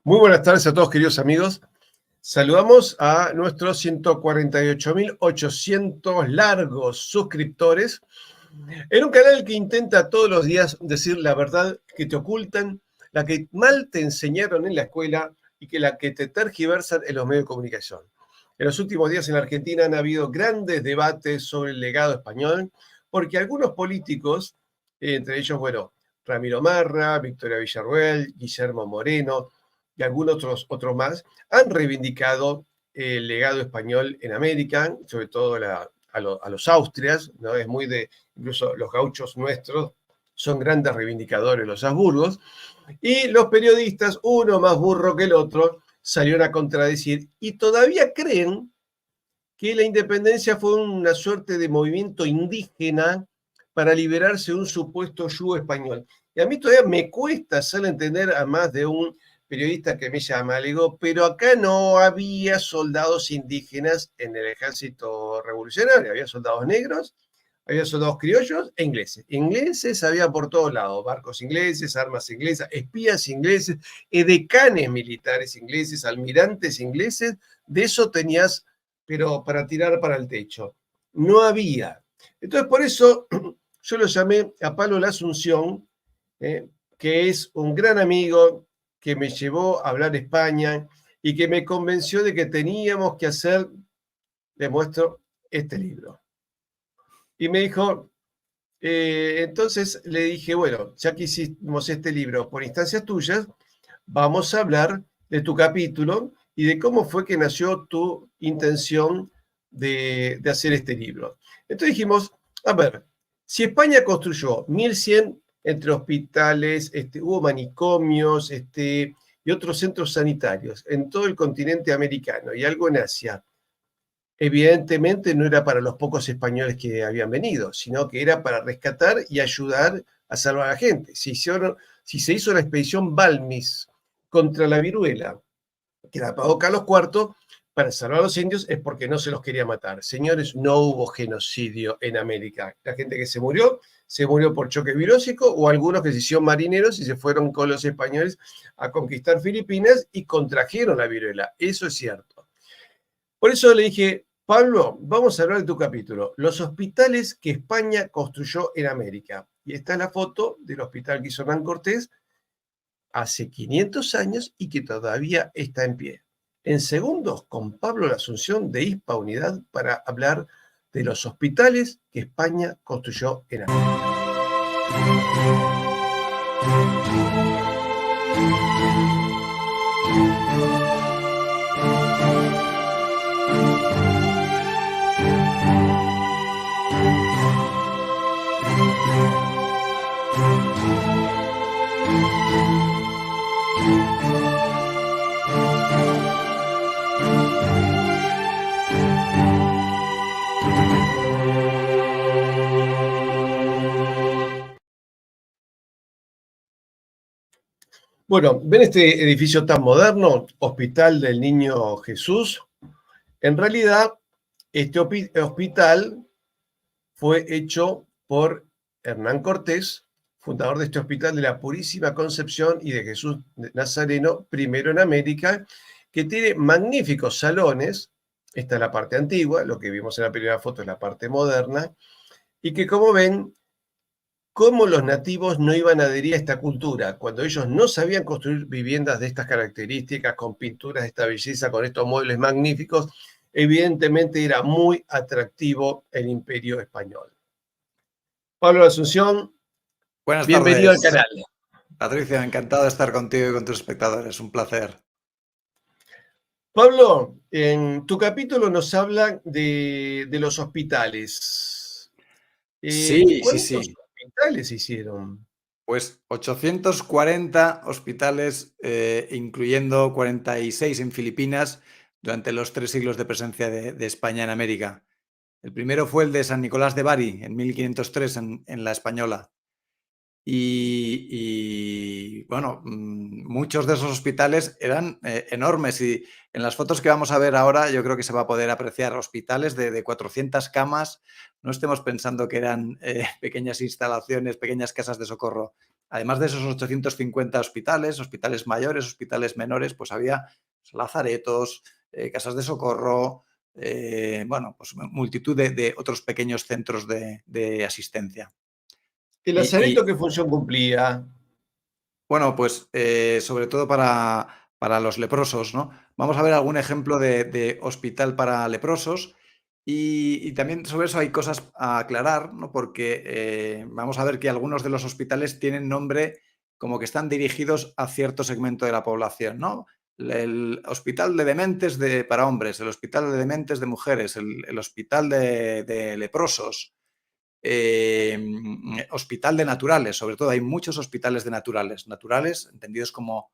Muy buenas tardes a todos, queridos amigos. Saludamos a nuestros 148.800 largos suscriptores en un canal que intenta todos los días decir la verdad que te ocultan, la que mal te enseñaron en la escuela y que la que te tergiversan en los medios de comunicación. En los últimos días en Argentina han habido grandes debates sobre el legado español, porque algunos políticos, entre ellos, Ramiro Marra, Victoria Villarroel, Guillermo Moreno y algunos otros más, han reivindicado el legado español en América, sobre todo a los Austrias, ¿no? Es muy de, incluso los gauchos nuestros son grandes reivindicadores de los Habsburgos, y los periodistas, uno más burro que el otro, salieron a contradecir y todavía creen que la independencia fue una suerte de movimiento indígena para liberarse de un supuesto yugo español. Y a mí todavía me cuesta hacerle entender a más de un periodista que me llama, le digo, pero acá no había soldados indígenas en el ejército revolucionario, había soldados negros, había soldados criollos e ingleses. Ingleses había por todos lados, barcos ingleses, armas inglesas, espías ingleses, edecanes militares ingleses, almirantes ingleses, de eso tenías, pero para tirar para el techo. No había. Entonces, por eso yo lo llamé a Pablo La Asunción, que es un gran amigo que me llevó a hablar España y que me convenció de que teníamos que hacer, les muestro, este libro. Y me dijo, entonces le dije, bueno, ya que hicimos este libro por instancias tuyas, vamos a hablar de tu capítulo y de cómo fue que nació tu intención de hacer este libro. Entonces dijimos, a ver, si España construyó 1100 entre hospitales, hubo manicomios y otros centros sanitarios en todo el continente americano y algo en Asia, evidentemente no era para los pocos españoles que habían venido, sino que era para rescatar y ayudar a salvar a la gente. Si se hizo la expedición Balmis contra la viruela, que la pagó Carlos IV, para salvar a los indios es porque no se los quería matar. Señores, no hubo genocidio en América. La gente que se murió por choque virósico o algunos que se hicieron marineros y se fueron con los españoles a conquistar Filipinas y contrajeron la viruela. Eso es cierto. Por eso le dije, Pablo, vamos a hablar de tu capítulo, los hospitales que España construyó en América. Y esta es la foto del hospital que hizo Hernán Cortés hace 500 años y que todavía está en pie. En segundos, con Pablo La Asunción de Hispa Unidad para hablar de los hospitales que España construyó en América. Bueno, ¿ven este edificio tan moderno? Hospital del Niño Jesús. En realidad, este hospital fue hecho por Hernán Cortés, fundador de este hospital de la Purísima Concepción y de Jesús Nazareno, primero en América, que tiene magníficos salones. Esta es la parte antigua, lo que vimos en la primera foto es la parte moderna, y que como ven, cómo los nativos no iban a adherir a esta cultura, cuando ellos no sabían construir viviendas de estas características, con pinturas de esta belleza, con estos muebles magníficos, evidentemente era muy atractivo el Imperio Español. Pablo La Asunción, buenas bienvenido tardes, al canal. Patricia, encantado de estar contigo y con tus espectadores, un placer. Pablo, en tu capítulo nos habla de los hospitales. Sí. ¿Cuántos hospitales hicieron? Pues 840 hospitales, incluyendo 46 en Filipinas, durante los 3 siglos de presencia de España en América. El primero fue el de San Nicolás de Bari, en 1503, en La Española. Y bueno, muchos de esos hospitales eran enormes y en las fotos que vamos a ver ahora yo creo que se va a poder apreciar hospitales de 400 camas. No estemos pensando que eran pequeñas instalaciones, pequeñas casas de socorro. además de esos 850 hospitales mayores, hospitales menores, pues había lazaretos, casas de socorro, bueno, pues multitud de otros pequeños centros de asistencia. ¿El Y lazareto qué función cumplía? bueno, pues sobre todo para los leprosos, ¿no? Vamos a ver algún ejemplo de hospital para leprosos y también sobre eso hay cosas a aclarar, ¿no? Porque vamos a ver que algunos de los hospitales tienen nombre como que están dirigidos a cierto segmento de la población, ¿no? El hospital de dementes para hombres, el hospital de dementes de mujeres, el hospital de leprosos, hospital de naturales, sobre todo hay muchos hospitales de naturales entendidos como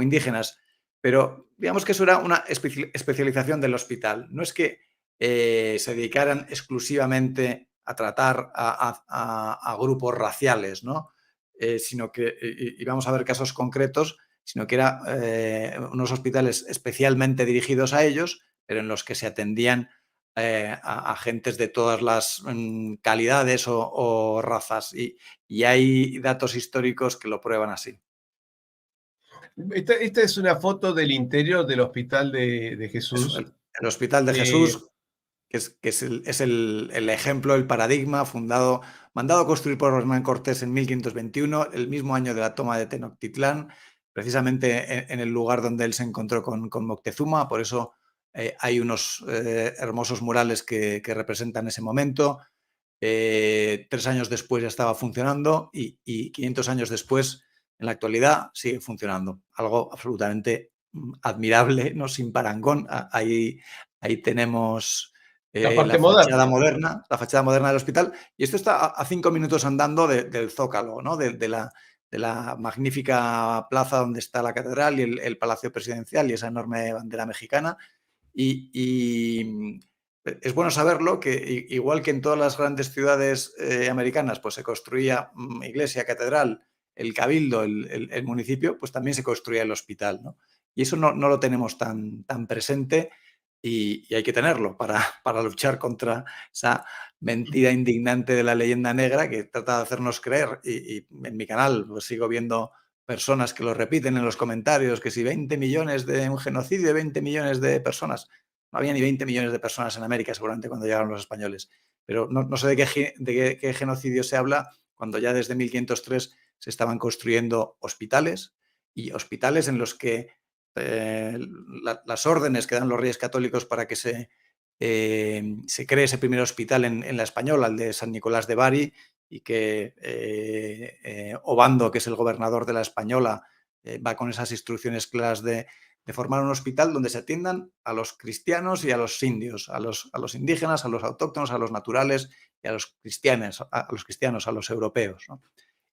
indígenas, pero digamos que eso era una especialización del hospital. No es que se dedicaran exclusivamente a tratar a grupos raciales, ¿no? Sino que, y vamos a ver casos concretos, sino que eran unos hospitales especialmente dirigidos a ellos, pero en los que se atendían a agentes de todas las calidades o razas. Y hay datos históricos que lo prueban así. Esta es una foto del interior del Hospital de Eso, Jesús. el Hospital de Eh, Jesús, que es el ejemplo, el paradigma mandado a construir por Hernán Cortés en 1521, el mismo año de la toma de Tenochtitlán, precisamente en el lugar donde él se encontró con Moctezuma. Por eso hay unos hermosos murales que representan ese momento. 3 años después ya estaba funcionando y 500 años después, en la actualidad, sigue funcionando. Algo absolutamente admirable, ¿no? Sin parangón. Ahí tenemos la parte la fachada moderna. moderna, del hospital. Y esto está a 5 minutos andando del Zócalo, ¿no? De la magnífica plaza donde está la catedral y el Palacio Presidencial y esa enorme bandera mexicana. Y es bueno saberlo, que igual que en todas las grandes ciudades americanas, pues se construía iglesia, catedral, el cabildo, el municipio, pues también se construía el hospital, ¿no? Y eso no lo tenemos tan presente y hay que tenerlo para luchar contra esa mentira indignante de la leyenda negra que trata de hacernos creer. Y en mi canal pues sigo viendo personas que lo repiten en los comentarios, que si 20 millones de un genocidio de 20 millones de personas. No había ni 20 millones de personas en América seguramente cuando llegaron los españoles. Pero no sé de qué genocidio se habla cuando ya desde 1503 se estaban construyendo hospitales y hospitales en los que las órdenes que dan los reyes católicos para que se cree ese primer hospital en la Española, el de San Nicolás de Bari, y que Obando, que es el gobernador de la Española, va con esas instrucciones claras de formar un hospital donde se atiendan a los cristianos y a los indios, a los indígenas, a los autóctonos, a los naturales y a los cristianos, a los europeos, ¿no?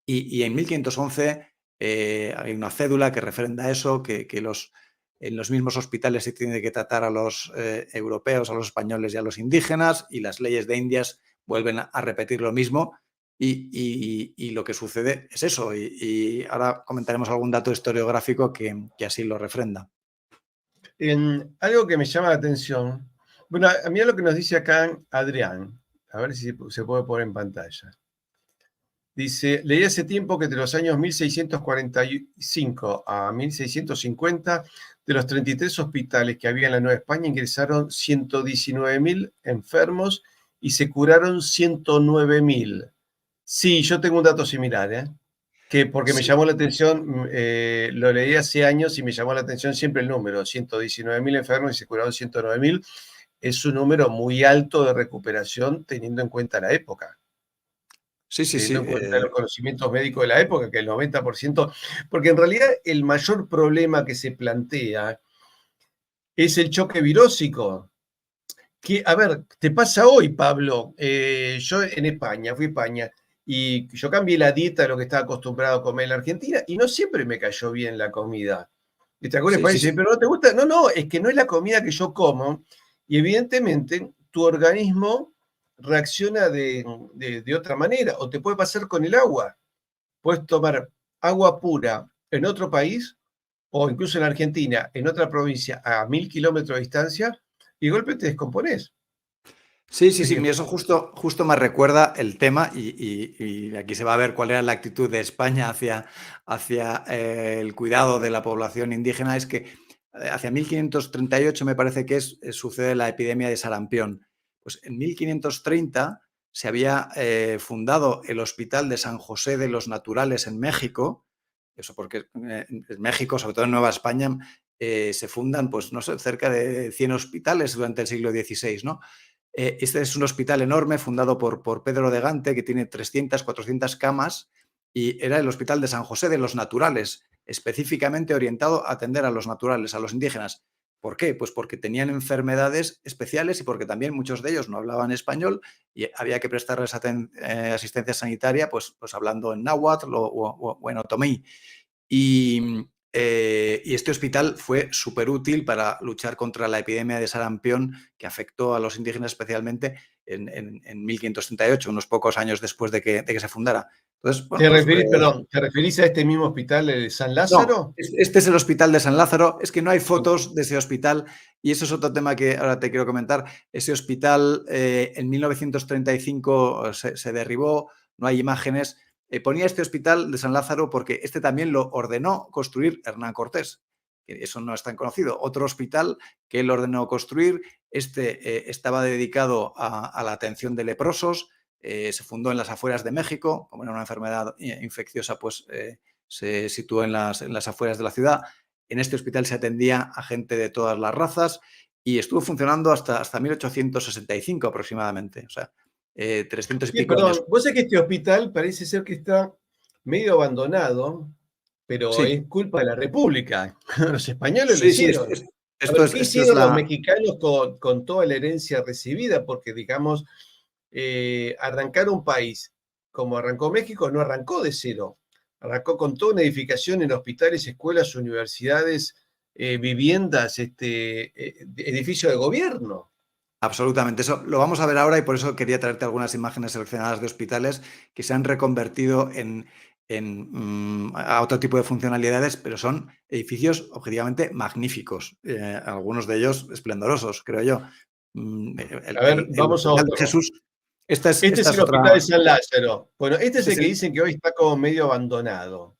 Y en 1511 hay una cédula que refrenda eso, que en los mismos hospitales se tiene que tratar a los europeos, a los españoles y a los indígenas, y las leyes de Indias vuelven a repetir lo mismo. Y lo que sucede es eso. Y ahora comentaremos algún dato historiográfico que así lo refrenda. Algo que me llama la atención, bueno, a mí lo que nos dice acá Adrián, a ver si se puede poner en pantalla. Dice, leí hace tiempo que entre los años 1645 a 1650, de los 33 hospitales que había en la Nueva España, ingresaron 119.000 enfermos y se curaron 109.000. Sí, yo tengo un dato similar, ¿eh? Porque me Sí, llamó la atención, lo leí hace años y me llamó la atención siempre el número, 119.000 enfermos y se curaron 109.000. Es un número muy alto de recuperación teniendo en cuenta la época, sí, sí, teniendo sí. en cuenta los conocimientos médicos de la época, que el 90%, porque en realidad el mayor problema que se plantea es el choque virósico. Que, a ver, te pasa hoy, Pablo. Yo en España, fui a España, y yo cambié la dieta de lo que estaba acostumbrado a comer en la Argentina, y no siempre me cayó bien la comida. Y te acuerdas, Sí, España sí, dice, sí. pero no te gusta. No, no, es que no es la comida que yo como, y evidentemente tu organismo reacciona de otra manera, o te puede pasar con el agua. Puedes tomar agua pura en otro país, o incluso en Argentina, en otra provincia, a 1.000 kilómetros de distancia, y de golpe te descomponés. Sí, sí, sí, eso justo me recuerda el tema y aquí se va a ver cuál era la actitud de España hacia el cuidado de la población indígena. Es que hacia 1538 me parece que sucede la epidemia de sarampión. Pues en 1530 se había fundado el Hospital de San José de los Naturales en México. Eso porque en México, sobre todo en Nueva España, se fundan, pues no sé, cerca de 100 hospitales durante el siglo XVI, ¿no? Este es un hospital enorme fundado por Pedro de Gante, que tiene 300, 400 camas, y era el Hospital de San José de los Naturales, específicamente orientado a atender a los naturales, a los indígenas. ¿Por qué? Pues porque tenían enfermedades especiales y porque también muchos de ellos no hablaban español y había que prestarles asistencia sanitaria pues hablando en náhuatl o en otomí. Y este hospital fue súper útil para luchar contra la epidemia de sarampión que afectó a los indígenas especialmente en 1538, unos pocos años después de que se fundara. Entonces, bueno, pues, ¿Te referís a este mismo hospital de San no, Lázaro? este es el Hospital de San Lázaro. Es que no hay fotos de ese hospital y eso es otro tema que ahora te quiero comentar. Ese hospital en 1935 se derribó, no hay imágenes. Ponía este Hospital de San Lázaro porque este también lo ordenó construir Hernán Cortés. Eso no es tan conocido. Otro hospital que él ordenó construir, estaba dedicado a la atención de leprosos, se fundó en las afueras de México, como era una enfermedad infecciosa, pues se situó en las afueras de la ciudad. En este hospital se atendía a gente de todas las razas y estuvo funcionando hasta 1865 aproximadamente, o sea, 300 y Sí, pico años. perdón, vos sabés que este hospital parece ser que está medio abandonado, pero Sí, es culpa de la República. Los españoles lo sí, sí, hicieron. A esto ver, es, ¿qué esto es hicieron los la... mexicanos con toda la herencia recibida? Porque, digamos, arrancar un país como arrancó México no arrancó de cero. Arrancó con toda una edificación en hospitales, escuelas, universidades, viviendas, edificios de gobierno. Absolutamente, eso lo vamos a ver ahora y por eso quería traerte algunas imágenes seleccionadas de hospitales que se han reconvertido a otro tipo de funcionalidades, pero son edificios objetivamente magníficos, algunos de ellos esplendorosos, creo yo. A ver, El vamos a Hospital de otro. Jesús, esta es, Este esta es es el otra, hospital de San Lázaro. Bueno, este es este el es que el, dicen que hoy está como medio abandonado,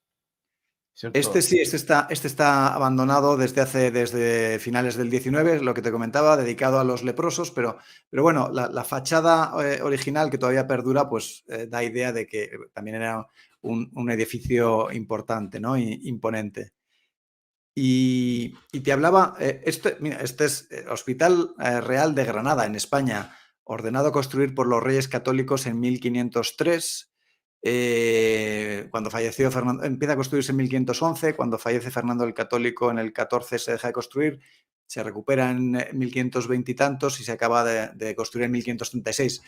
Este ¿cierto? sí, este está abandonado desde finales del 19, lo que te comentaba, dedicado a los leprosos, pero bueno, la fachada original que todavía perdura, pues da idea de que también era un edificio importante, ¿no? Imponente. Y te hablaba, mira, este es el Hospital Real de Granada, en España, ordenado construir por los Reyes Católicos en 1503. Cuando falleció Fernando, empieza a construirse en 1511, cuando fallece Fernando el Católico en el 14 se deja de construir, se recupera en 1520 y tantos y se acaba de construir en 1536.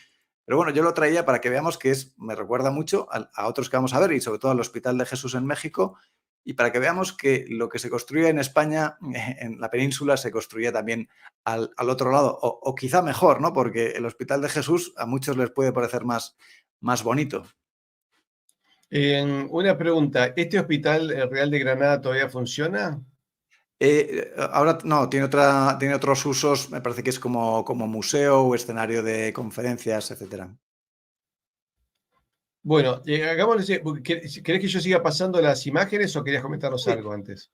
Pero bueno, yo lo traía para que veamos que me recuerda mucho a otros que vamos a ver y sobre todo al Hospital de Jesús en México y para que veamos que lo que se construía en España, en la península, se construía también al otro lado, o quizá mejor, ¿no? Porque el Hospital de Jesús a muchos les puede parecer más bonito. Una pregunta, ¿este hospital Real de Granada todavía funciona? Ahora no, tiene otros usos, me parece que es como museo o escenario de conferencias, etcétera. Bueno, hagámoslo así, ¿querés que yo siga pasando las imágenes o querías comentarnos Sí. algo antes?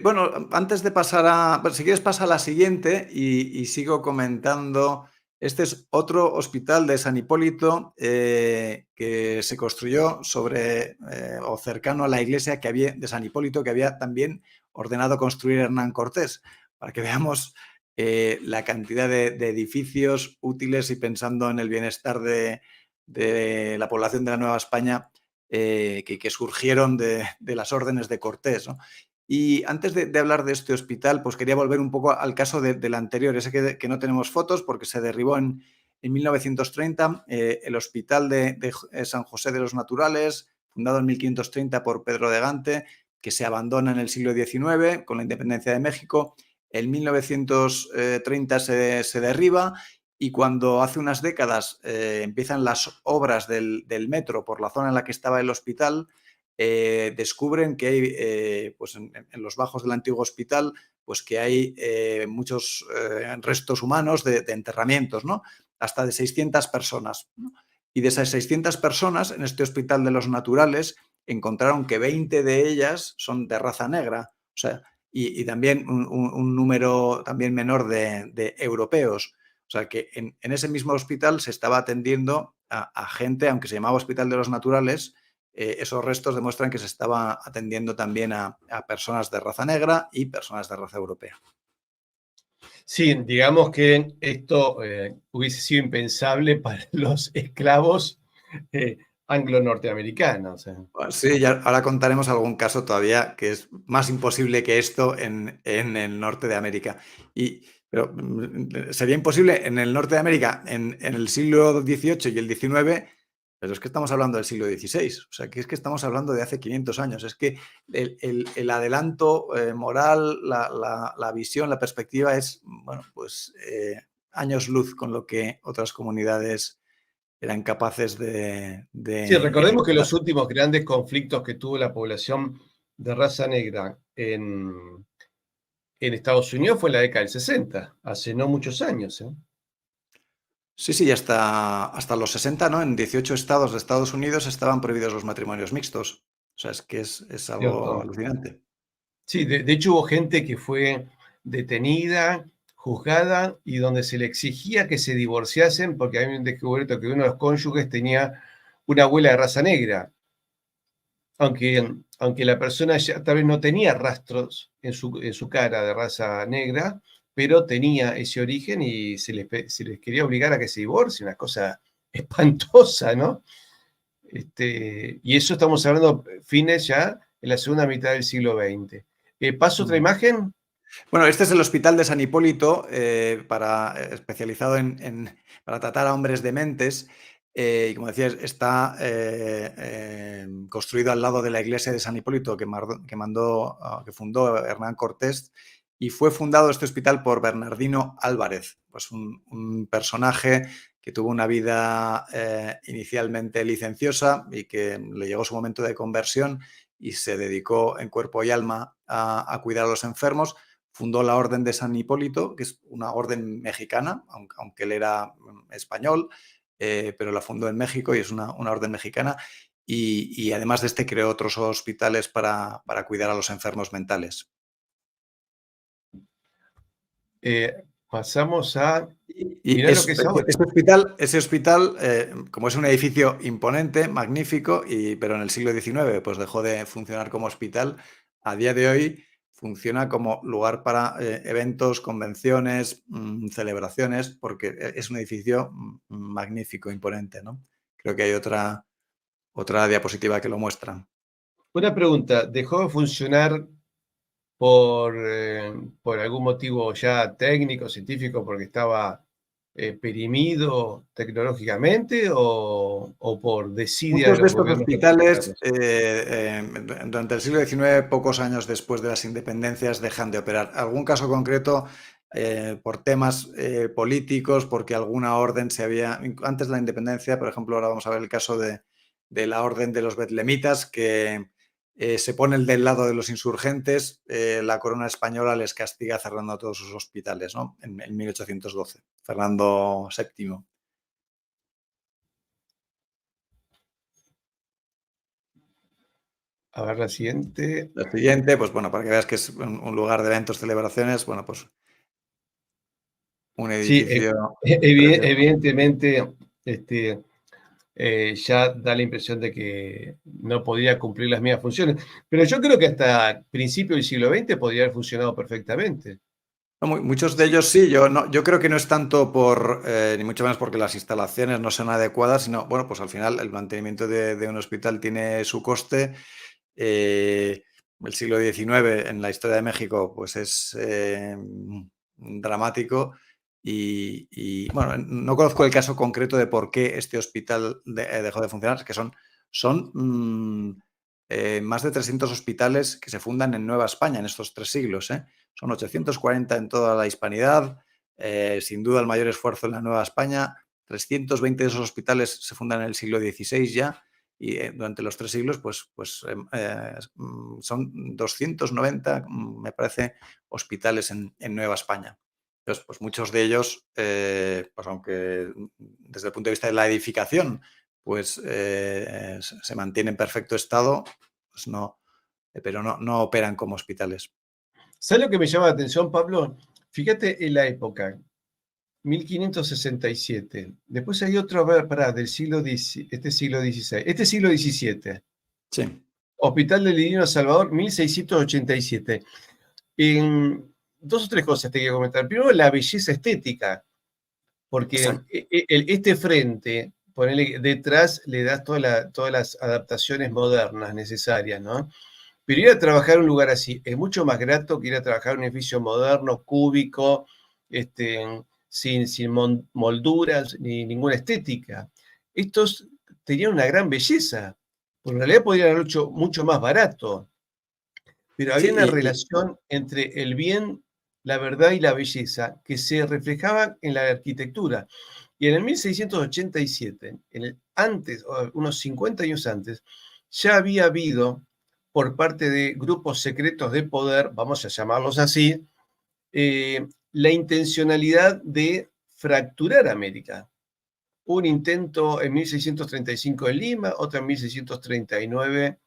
Bueno, antes de pasar bueno, si quieres pasa a la siguiente y sigo comentando. Este es otro hospital de San Hipólito que se construyó sobre o cercano a la iglesia que había de San Hipólito que había también ordenado construir Hernán Cortés, para que veamos la cantidad de edificios útiles y pensando en el bienestar de la población de la Nueva España que surgieron de las órdenes de Cortés, ¿no? Y antes de hablar de este hospital, pues quería volver un poco al caso del anterior, ese que no tenemos fotos porque se derribó en 1930, el Hospital de San José de los Naturales, fundado en 1530 por Pedro de Gante, que se abandona en el siglo XIX con la independencia de México. En 1930 se derriba y cuando hace unas décadas empiezan las obras del metro por la zona en la que estaba el hospital, descubren que hay, pues en los bajos del antiguo hospital, pues que hay muchos restos humanos de enterramientos, ¿no? hasta de 600 personas, ¿no? Y de esas 600 personas, en este Hospital de los Naturales, encontraron que 20 de ellas son de raza negra, o sea, y también un número también menor de europeos. O sea, que en ese mismo hospital se estaba atendiendo a gente, aunque se llamaba Hospital de los Naturales, esos restos demuestran que se estaba atendiendo también a personas de raza negra y personas de raza europea. Sí, digamos que esto hubiese sido impensable para los esclavos anglo-norteamericanos. Pues sí, ya ahora contaremos algún caso todavía que es más imposible que esto en el norte de América. Pero sería imposible en el norte de América en el siglo XVIII y el XIX, pero es que estamos hablando del siglo XVI. O sea, que es que estamos hablando de hace 500 años. Es que el adelanto moral, la visión, la perspectiva es, bueno, pues años luz con lo que otras comunidades eran capaces Sí, de recordemos que ejecutar. los últimos grandes conflictos que tuvo la población de raza negra en Estados Unidos fue en la década del 60, hace no muchos años. Sí, sí, hasta los 60, ¿no? En 18 estados de Estados Unidos estaban prohibidos los matrimonios mixtos. O sea, es que es algo ¿Cierto? alucinante. Sí, de hecho hubo gente que fue detenida, juzgada y donde se le exigía que se divorciasen porque habían descubierto que uno de los cónyuges tenía una abuela de raza negra, aunque la persona ya tal vez no tenía rastros en su cara de raza negra, pero tenía ese origen y se les quería obligar a que se divorcien, una cosa espantosa, ¿no? Y eso estamos hablando fines ya en la segunda mitad del siglo XX. ¿Paso otra Mm. imagen? Bueno, este es el Hospital de San Hipólito, especializado para tratar a hombres dementes. Y como decías, está construido al lado de la iglesia de San Hipólito que fundó Hernán Cortés. Y fue fundado este hospital por Bernardino Álvarez, pues un personaje que tuvo una vida inicialmente licenciosa y que le llegó su momento de conversión y se dedicó en cuerpo y alma a cuidar a los enfermos. Fundó la Orden de San Hipólito, que es una orden mexicana, aunque él era español, pero la fundó en México y es una orden mexicana. Y además de este creó otros hospitales para cuidar a los enfermos mentales. Pasamos a Y mirar lo que es ahora. ese hospital, como es un edificio imponente, magnífico, pero en el siglo XIX pues dejó de funcionar como hospital, a día de hoy funciona como lugar para eventos, convenciones, celebraciones, porque es un edificio magnífico, imponente, ¿no? Creo que hay otra diapositiva que lo muestra. Una pregunta, ¿dejó de funcionar por algún motivo ya técnico, científico, porque estaba perimido tecnológicamente o por desidia de Muchos de los estos gobiernos hospitales, republicanos? durante el siglo XIX, pocos años después de las independencias, dejan de operar. Algún caso concreto, por temas políticos, porque alguna orden se había... Antes de la independencia, por ejemplo, ahora vamos a ver el caso de la orden de los betlemitas, que se ponen del lado de los insurgentes. La corona española les castiga cerrando todos sus hospitales, ¿no? En 1812, Fernando VII. A ver la siguiente. Lo siguiente, pues bueno, para que veas que es un lugar de eventos, celebraciones, bueno, pues un Sí, edificio precioso. evidentemente, este, ya da la impresión de que no podía cumplir las mismas funciones. Pero yo creo que hasta principios del siglo XX podría haber funcionado perfectamente. No, muchos de ellos sí, yo creo que no es tanto ni mucho menos porque las instalaciones no son adecuadas, sino, bueno, pues al final el mantenimiento de un hospital tiene su coste. El siglo XIX en la historia de México, pues es dramático. Bueno, no conozco el caso concreto de por qué este hospital dejó de funcionar, que son más de 300 hospitales que se fundan en Nueva España en estos 3 siglos. Son 840 en toda la hispanidad, sin duda el mayor esfuerzo en la Nueva España. 320 de esos hospitales se fundan en el siglo XVI ya, y durante los 3 siglos son 290, me parece, hospitales en Nueva España. Entonces, pues muchos de ellos, pues aunque desde el punto de vista de la edificación, pues se mantiene en perfecto estado, pues no, pero no operan como hospitales. ¿Sabes lo que me llama la atención, Pablo? Fíjate en la época, 1567. Después hay otro, a ver, pará, del siglo XVI. Este siglo XVII. Sí, Hospital del Divino Salvador, 1687. En dos o tres cosas te quiero comentar. Primero, la belleza estética, porque exacto. este frente, ponele, detrás le das todas las adaptaciones modernas necesarias, ¿no? Pero ir a trabajar en un lugar así es mucho más grato que ir a trabajar en un edificio moderno, cúbico, sin molduras ni ninguna estética. Estos tenían una gran belleza, porque en realidad podrían haberlo hecho mucho más barato, pero Sí, había una relación entre el bien, la verdad y la belleza que se reflejaba en la arquitectura. Y en el 1687, antes, unos 50 años antes, ya había habido por parte de grupos secretos de poder, vamos a llamarlos así, la intencionalidad de fracturar América. Un intento en 1635 en Lima, otro en 1639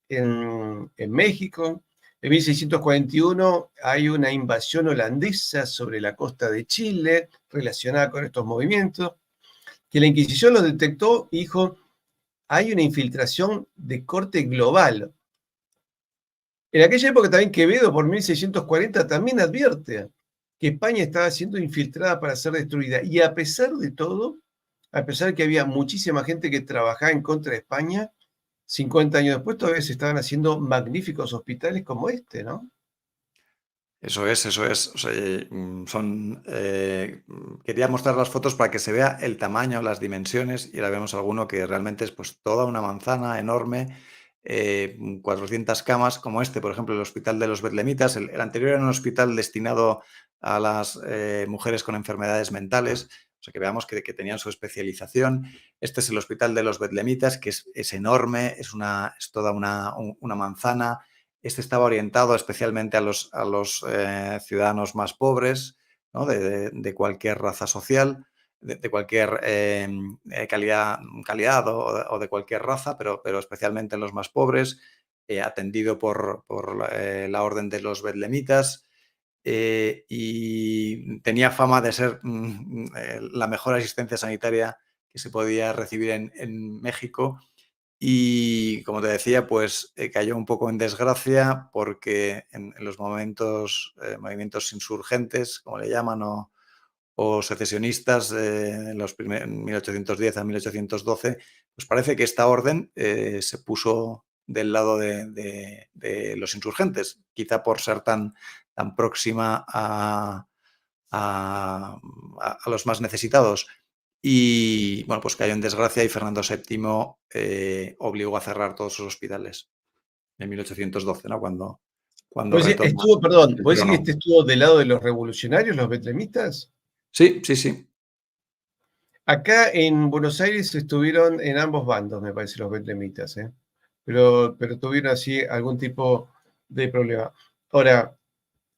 en México. En 1641 hay una invasión holandesa sobre la costa de Chile relacionada con estos movimientos, que la Inquisición los detectó y dijo, hay una infiltración de corte global. En aquella época también Quevedo, por 1640, también advierte que España estaba siendo infiltrada para ser destruida. Y a pesar de todo, a pesar de que había muchísima gente que trabajaba en contra de España, 50 años después todavía se estaban haciendo magníficos hospitales como este, ¿no? eso es, eso es. O sea, quería mostrar las fotos para que se vea el tamaño, las dimensiones, y ahora vemos alguno que realmente es pues toda una manzana enorme, 400 camas, como este, por ejemplo, el Hospital de los Betlemitas. El anterior era un hospital destinado a las mujeres con enfermedades mentales, o sea que veamos que tenían su especialización. Este es el Hospital de los Betlemitas, que es enorme, es toda una manzana. Este estaba orientado especialmente a los ciudadanos más pobres, ¿no? De cualquier raza social, de cualquier calidad o de cualquier raza, pero especialmente en los más pobres, atendido por la Orden de los Betlemitas. Y tenía fama de ser la mejor asistencia sanitaria que se podía recibir en México. Y como te decía, pues cayó un poco en desgracia porque en los movimientos insurgentes, como le llaman, o secesionistas, en 1810 a 1812, pues parece que esta orden se puso del lado de los insurgentes, quizá por ser tan próxima a, a los más necesitados. Y bueno, pues cayó en desgracia y Fernando VII obligó a cerrar todos sus hospitales en 1812, ¿no? Cuando Pues sí, retoma perdón, el ¿puedes decir que trono. este estuvo del lado de los revolucionarios, los betlemistas? Sí, sí, sí. Acá en Buenos Aires estuvieron en ambos bandos, me parece, los betlemitas, ¿eh? Pero tuvieron así algún tipo de problema. Ahora,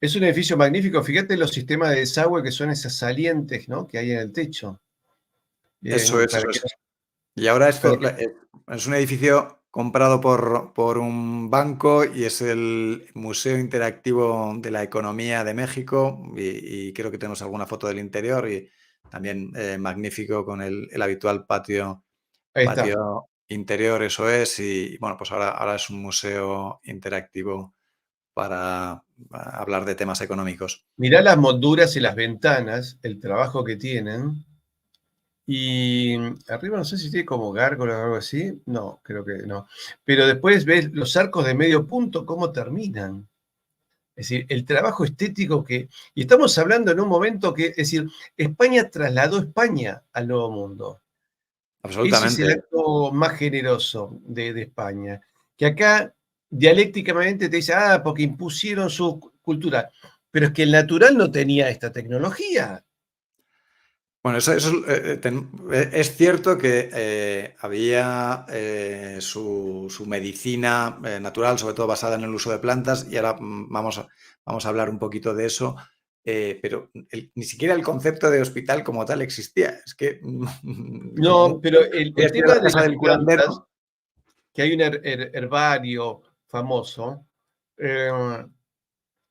es un edificio magnífico. Fíjate los sistemas de desagüe que son esas salientes, ¿no? Que hay en el techo. Eso es, Para eso que, es. Y ahora para esto que- es un edificio comprado por un banco y es el Museo Interactivo de la Economía de México y creo que tenemos alguna foto del interior y también magnífico con el habitual ahí está. patio interior, eso es, y bueno, pues ahora es un museo interactivo para hablar de temas económicos. Mirá las molduras y las ventanas, el trabajo que tienen. Y arriba no sé si tiene como gárgolas o algo así. No, creo que no. Pero después ves los arcos de medio punto, cómo terminan. Es decir, el trabajo estético que... Y estamos hablando en un momento que, es decir, España trasladó España al Nuevo Mundo. Ese es el Absolutamente. acto más generoso de España. Que acá dialécticamente te dice, ah, porque impusieron su cultura. Pero es que el natural no tenía esta tecnología. Bueno, es cierto que había su medicina natural, sobre todo basada en el uso de plantas, y ahora vamos a hablar un poquito de eso, pero ni siquiera el concepto de hospital como tal existía. Es que No, pero voy a el estudiar a tema la de casa las del plantas, curandero. que hay un herbario famoso, eh,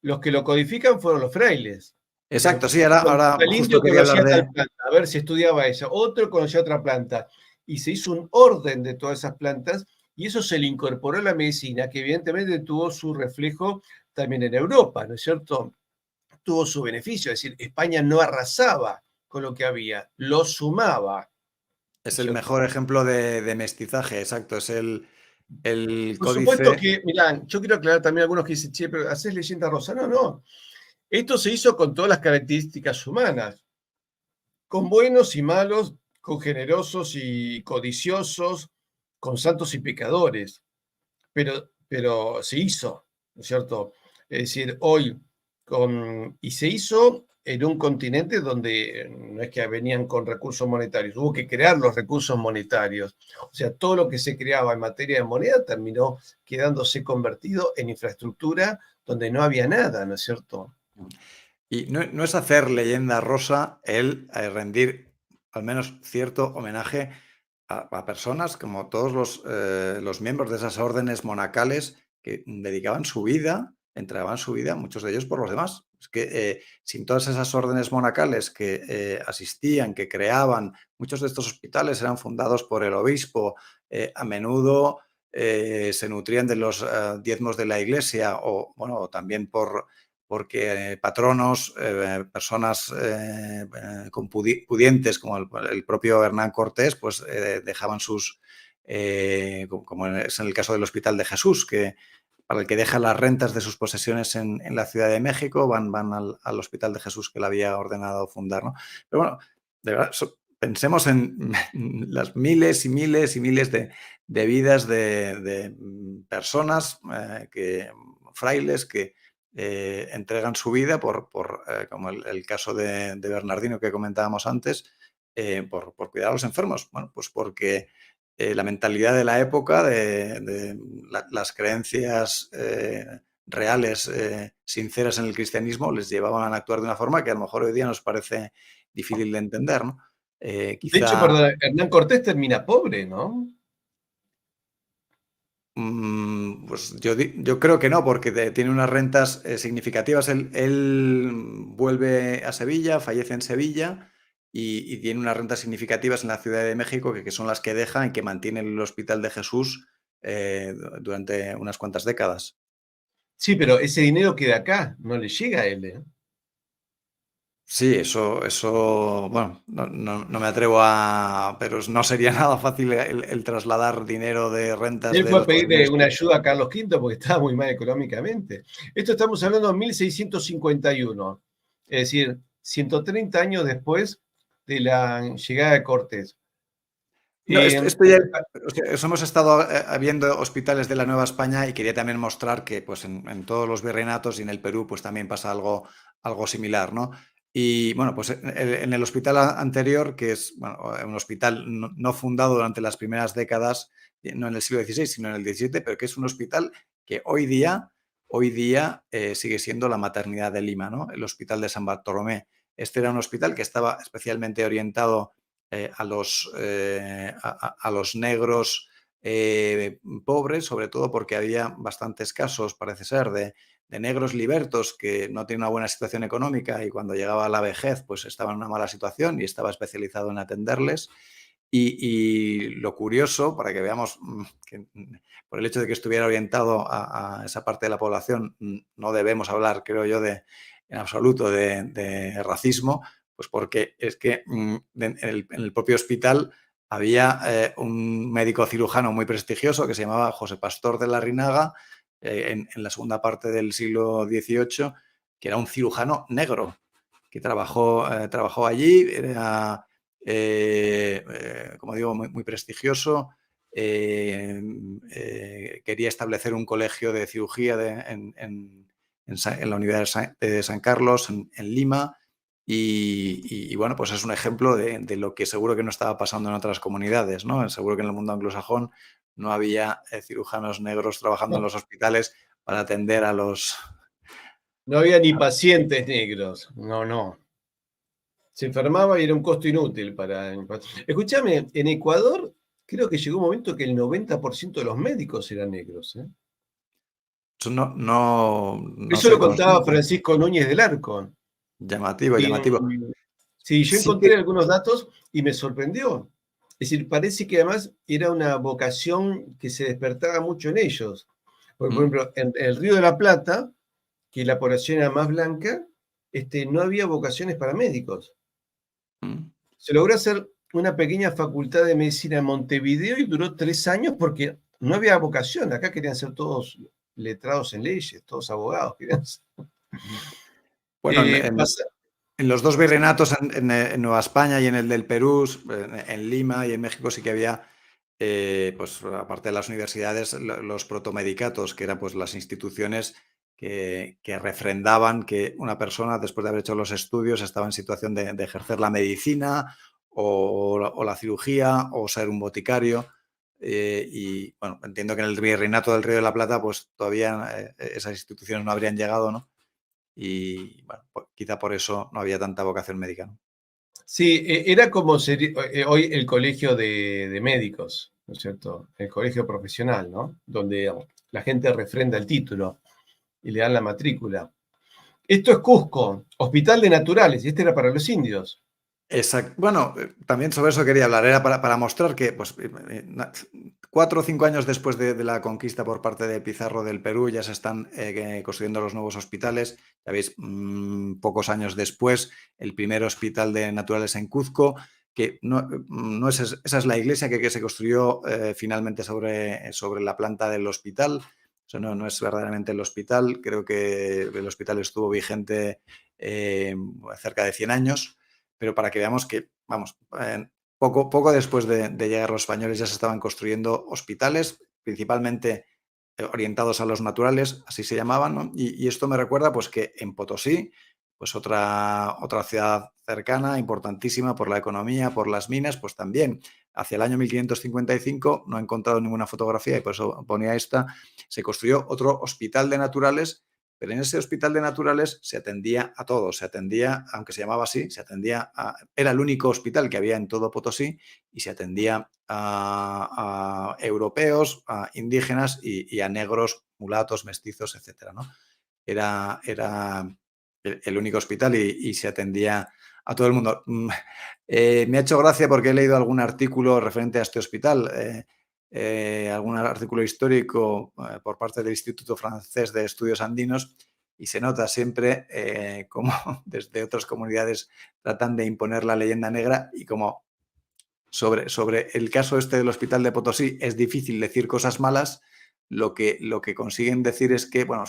los que lo codifican fueron los frailes. Exacto, sí, ahora Al justo indio quería hablar conocía tal de... planta, a ver si estudiaba esa, otro conocía otra planta, y se hizo un orden de todas esas plantas, y eso se le incorporó a la medicina, que evidentemente tuvo su reflejo también en Europa, ¿no es cierto? Tuvo su beneficio, es decir, España no arrasaba con lo que había, lo sumaba, ¿no Es es el cierto? mejor ejemplo de mestizaje, exacto. Es el Por supuesto códice. que, mirá, yo quiero aclarar también a algunos que dicen, che, pero haces leyenda rosa. No, no. Esto se hizo con todas las características humanas, con buenos y malos, con generosos y codiciosos, con santos y pecadores, pero se hizo, ¿no es cierto? Es decir, hoy, y se hizo en un continente donde no es que venían con recursos monetarios, hubo que crear los recursos monetarios. O sea, todo lo que se creaba en materia de moneda terminó quedándose convertido en infraestructura donde no había nada, ¿no es cierto? Y no es hacer leyenda rosa el rendir al menos cierto homenaje a personas como todos los miembros de esas órdenes monacales que dedicaban su vida, entregaban su vida, muchos de ellos por los demás. Es que sin todas esas órdenes monacales que asistían, que creaban, muchos de estos hospitales eran fundados por el obispo, a menudo se nutrían de los diezmos de la iglesia o, bueno, también porque patronos, personas pudientes como el propio Hernán Cortés, pues dejaban sus, como es en el caso del Hospital de Jesús, que para el que deja las rentas de sus posesiones en la Ciudad de México, van al Hospital de Jesús que le había ordenado fundar, ¿no? Pero bueno, de verdad, pensemos en las miles y miles y miles de vidas de personas, frailes, que entregan su vida como el caso de Bernardino que comentábamos antes, por cuidar a los enfermos. Bueno, pues porque la mentalidad de la época, las creencias reales, sinceras en el cristianismo, les llevaban a actuar de una forma que a lo mejor hoy día nos parece difícil de entender, ¿no? De hecho, Quizá perdón, Hernán Cortés termina pobre, ¿no? Pues yo creo que no, porque tiene unas rentas significativas. Él vuelve a Sevilla, fallece en Sevilla y tiene unas rentas significativas en la Ciudad de México que son las que deja y que mantiene el Hospital de Jesús durante unas cuantas décadas. Sí, pero ese dinero queda acá, no le llega a él, ¿eh? Sí, eso, bueno, no me atrevo a, pero no sería nada fácil el trasladar dinero de rentas Él de fue a los pedirle posesiones. una ayuda a Carlos V porque estaba muy mal económicamente. Esto estamos hablando de 1651, es decir, 130 años después de la llegada de Cortés. No, Eh, esto ya, o sea, hemos estado viendo hospitales de la Nueva España y quería también mostrar que pues, en todos los virreinatos y en el Perú pues también pasa algo similar, ¿no? Y bueno, pues en el hospital anterior, que es bueno, un hospital no fundado durante las primeras décadas, no en el siglo XVI, sino en el XVII, pero que es un hospital que hoy día sigue siendo la maternidad de Lima, ¿no? El Hospital de San Bartolomé. Este era un hospital que estaba especialmente orientado a los negros pobres, sobre todo porque había bastantes casos, parece ser, de negros libertos que no tienen una buena situación económica y cuando llegaba la vejez pues estaban en una mala situación y estaba especializado en atenderles. Y lo curioso, para que veamos que por el hecho de que estuviera orientado a esa parte de la población, no debemos hablar, creo yo, en absoluto de racismo, pues porque es que en el propio hospital había un médico cirujano muy prestigioso que se llamaba José Pastor de Larrinaga, en la segunda parte del siglo XVIII, que era un cirujano negro, que trabajó allí, era, como digo, muy, muy prestigioso. Quería establecer un colegio de cirugía en la Universidad de San Carlos, en Lima, y bueno, pues es un ejemplo de lo que seguro que no estaba pasando en otras comunidades, ¿no? Seguro que en el mundo anglosajón no había cirujanos negros trabajando en no, los hospitales para atender No había ni pacientes negros. No, no. Se enfermaba y era un costo inútil para... Escúchame, en Ecuador creo que llegó un momento que el 90% de los médicos eran negros, ¿eh? Eso no Eso soy lo contaba consciente. Francisco Núñez del Arco. Llamativo, Y, llamativo. sí, yo Sí que... encontré algunos datos y me sorprendió. Es decir, parece que además era una vocación que se despertaba mucho en ellos. Porque, por Mm, ejemplo, en el Río de la Plata, que la población era más blanca, no había vocaciones para médicos. mm. Se logró hacer una pequeña facultad de medicina en Montevideo y duró 3 años porque no había vocación. Acá querían ser todos letrados en leyes, todos abogados. Querían ser. Bueno, Pasa, en los dos virreinatos, en Nueva España y en el del Perú, en Lima y en México sí que había, pues aparte de las universidades, los protomedicatos, que eran pues las instituciones que refrendaban que una persona, después de haber hecho los estudios, estaba en situación de ejercer la medicina o la cirugía o ser un boticario. Y bueno, entiendo que en el virreinato del Río de la Plata, pues todavía esas instituciones no habrían llegado, ¿no? Y bueno, quizá por eso no había tanta vocación médica, ¿no? sí, era como hoy el colegio de médicos, ¿no es cierto? El colegio profesional, ¿no? Donde la gente refrenda el título y le dan la matrícula. Esto es Cusco, Hospital de Naturales, y este era para los indios. Exacto. Bueno, también sobre eso quería hablar. Era para mostrar que, pues, 4 o 5 años después de la conquista por parte de Pizarro del Perú, ya se están construyendo los nuevos hospitales. Ya veis, pocos años después, el primer hospital de naturales en Cuzco, que no es, esa es la iglesia que se construyó finalmente sobre la planta del hospital. O sea, no es verdaderamente el hospital. Creo que el hospital estuvo vigente cerca de 100 años. Pero para que veamos que, vamos, poco después de llegar los españoles ya se estaban construyendo hospitales, principalmente orientados a los naturales, así se llamaban, ¿no? Y esto me recuerda pues que en Potosí, pues otra ciudad cercana, importantísima por la economía, por las minas, pues también hacia el año 1555, no he encontrado ninguna fotografía y por eso ponía esta, se construyó otro hospital de naturales. Pero en ese hospital de naturales se atendía a todos, se atendía, aunque se llamaba así, era el único hospital que había en todo Potosí y se atendía a europeos, a indígenas y a negros, mulatos, mestizos, etcétera, ¿no? Era el único hospital y se atendía a todo el mundo. Me ha hecho gracia porque he leído algún artículo referente a este hospital. Algún artículo histórico por parte del Instituto Francés de Estudios Andinos y se nota siempre cómo desde otras comunidades tratan de imponer la leyenda negra y como sobre el caso este del Hospital de Potosí es difícil decir cosas malas, lo que consiguen decir es que, bueno,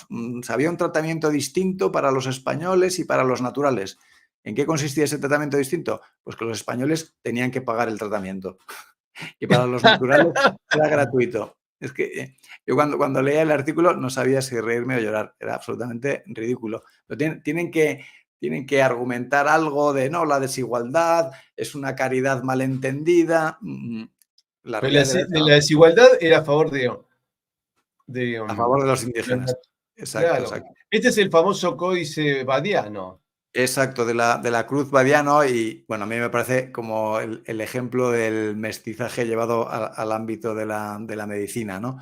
había un tratamiento distinto para los españoles y para los naturales. ¿En qué consistía ese tratamiento distinto? Pues que los españoles tenían que pagar el tratamiento y para los naturales era gratuito. Es que yo cuando leía el artículo no sabía si reírme o llorar, era absolutamente ridículo. Pero tienen que argumentar algo de no, la desigualdad es una caridad malentendida. La Pero realidad era esa, la ¿no? desigualdad era a favor de, A favor de los la indígenas. Exacto, claro. exacto. Este es el famoso códice badiano. Exacto, de la Cruz Badiano y bueno, a mí me parece como el ejemplo del mestizaje llevado al ámbito de la medicina, ¿no?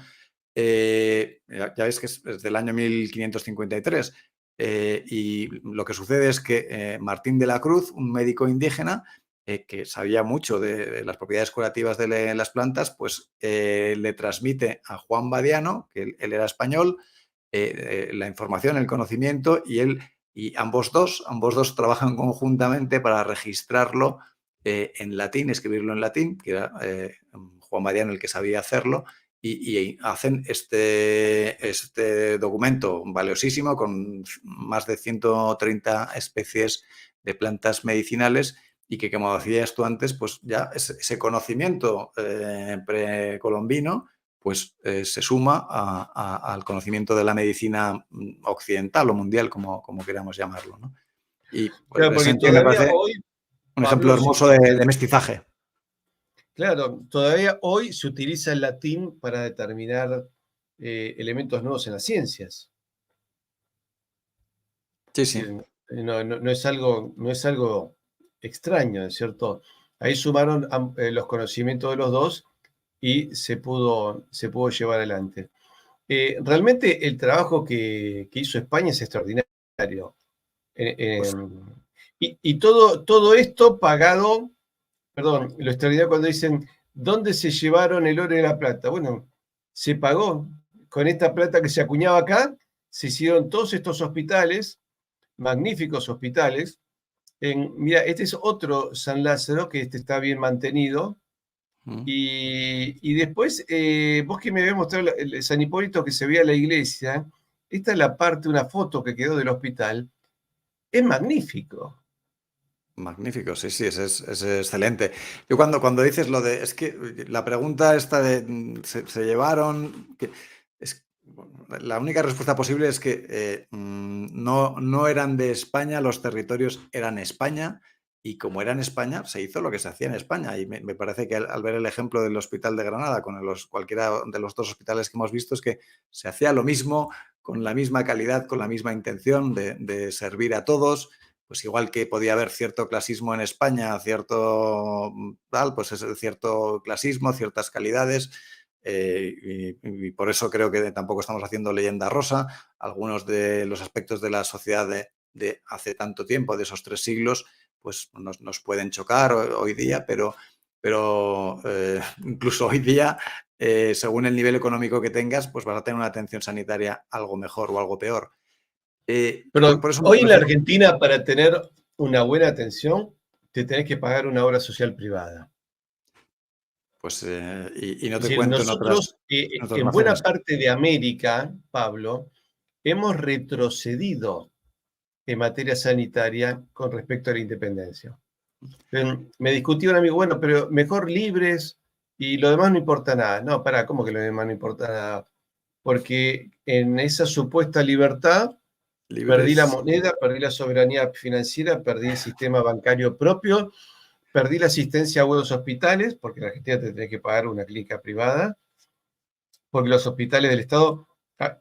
Ya veis que es del año 1553 y lo que sucede es que Martín de la Cruz, un médico indígena que sabía mucho de las propiedades curativas de las plantas, pues le transmite a Juan Badiano, que él era español, la información, el conocimiento y ambos dos trabajan conjuntamente para registrarlo en latín, escribirlo en latín, que era Juan Badiano el que sabía hacerlo, y hacen este documento valiosísimo con más de 130 especies de plantas medicinales y que, como decías tú antes, pues ya ese conocimiento precolombino pues se suma al conocimiento de la medicina occidental o mundial, como queramos llamarlo, ¿no? Y pues, en Claro, ese porque sentido me todavía parece hoy, un ejemplo Pablo, hermoso de mestizaje. claro, todavía hoy se utiliza el latín para determinar elementos nuevos en las ciencias. Sí, Es sí. decir, no es algo extraño, ¿no es cierto? Ahí sumaron los conocimientos de los dos y se pudo llevar adelante. Realmente el trabajo que hizo España es extraordinario. Pues Y todo esto pagado, perdón, lo extraordinario cuando dicen, ¿dónde se llevaron el oro y la plata? Bueno, se pagó. Con esta plata que se acuñaba acá, se hicieron todos estos hospitales, magníficos hospitales. Mira, este es otro San Lázaro que este está bien mantenido. mm. Y después, vos que me habías mostrado el San Hipólito que se veía la iglesia, esta es la parte, una foto que quedó del hospital, es magnífico. Magnífico, sí, sí, es excelente. Yo cuando dices lo de, es que la pregunta esta de se llevaron, bueno, la única respuesta posible es que no eran de España, los territorios eran España y como eran España, se hizo lo que se hacía en España. Y me parece que al ver el ejemplo del Hospital de Granada con cualquiera de los dos hospitales que hemos visto, es que se hacía lo mismo, con la misma calidad, con la misma intención de servir a todos. Pues igual que podía haber cierto clasismo en España, cierto tal, pues es cierto clasismo, ciertas calidades, y por eso creo que tampoco estamos haciendo leyenda rosa. Algunos de los aspectos de la sociedad de hace tanto tiempo, de esos 3 siglos, pues nos pueden chocar hoy día, pero incluso hoy día, según el nivel económico que tengas, pues vas a tener una atención sanitaria algo mejor o algo peor. Pero Por eso me hoy en la refiero. Argentina, para tener una buena atención, te tenés que pagar una obra social privada. Pues, y no Es te decir, cuento nosotros en otras en buena naciones. parte de América, Pablo, hemos retrocedido en materia sanitaria con respecto a la independencia. Me discutió un amigo, bueno, pero mejor libres y lo demás no importa nada. No, pará, ¿cómo que lo demás no importa nada? Porque en esa supuesta libertad perdí la Libres, moneda, perdí la soberanía financiera, perdí el sistema bancario propio, perdí la asistencia a buenos hospitales, porque en Argentina te tenés que pagar una clínica privada, porque los hospitales del Estado,